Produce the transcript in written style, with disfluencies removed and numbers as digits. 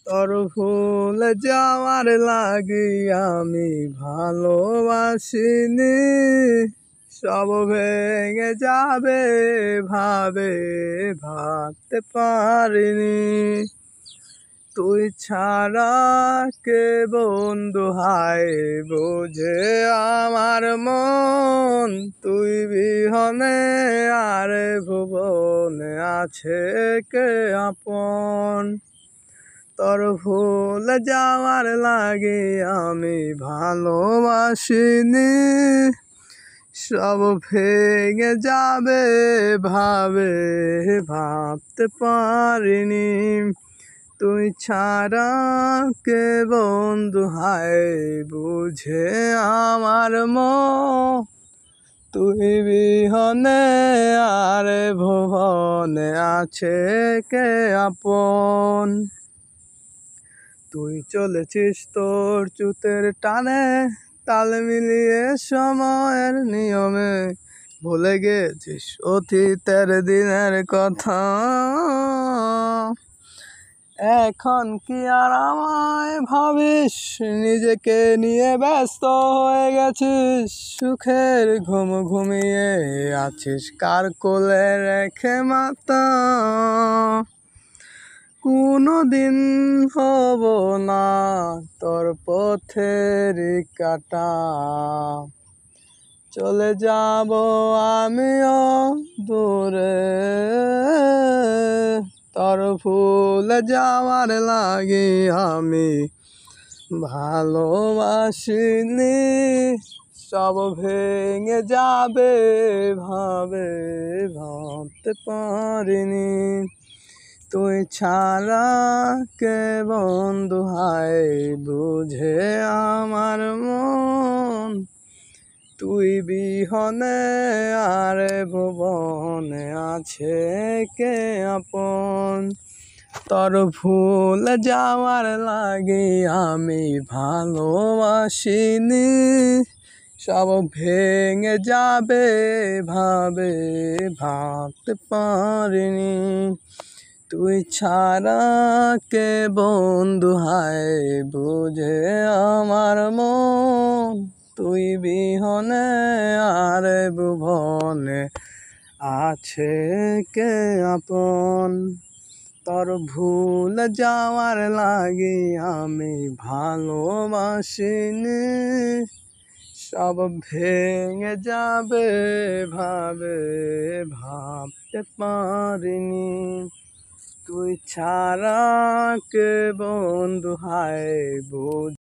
তোর ভুলে যাওয়ার লাগি আমি ভালোবাসিনি, সব ভেঙে যাবে ভাবতে পারিনি। তুই ছাড়া কে বন্ধু হায় বোঝে আমার মন, তুই বিহনে আর ভুবনে আছে কে আপন। তোর ভুলে যাওয়ার লাগে আমি ভালোবাসিনি, সব ভেঙে যাবে ভাবতে পারিনি। তুই ছাড়া কে বন্ধু হায় বুঝে আমার মন, তুই বিহনে আর ভুবনে আছে কে আপন। তুই চলেছিস তোর চুতের টানে, তাল মিলিয়ে সময়ের নিয়মে, ভুলে গেছিস অতীতের দিনের কথা। এখন কি আর আমায় ভাবিস, নিজেকে নিয়ে ব্যস্ত হয়ে গেছিস, সুখের ঘুম ঘুমিয়ে আছিস কার কোলে রেখে মাথা। কোনোদিন হব না তোর পথের কাটা, চলে যাব আমিও দূরে। তোর ভুলে যাওয়ার লাগে আমি ভালোবাসিনি, সব ভেঙে যাবে ভাবতে পারিনি। তুই ছাড়া কে বন্ধু হায় বুঝে আমার মন, তুই বিহনে আর ভুবনে আছে কে আপন। তোর ভুল যাওয়ার লাগে আমি ভালোবাসিনি, সব ভেঙে যাবে ভাবতে পারিনি। তুই ছাড়া কে বন্ধু হায় বুঝে আমার মন, তুই বিহনে আর ভুবনে আছে কে আপন। তোর ভুল যাওয়ার লাগি আমি ভালোবাসিনি, সব ভেঙে যাবে ভাবতে পারিনি। তুই ছাড়া কে বন্ধু হায় বুঝ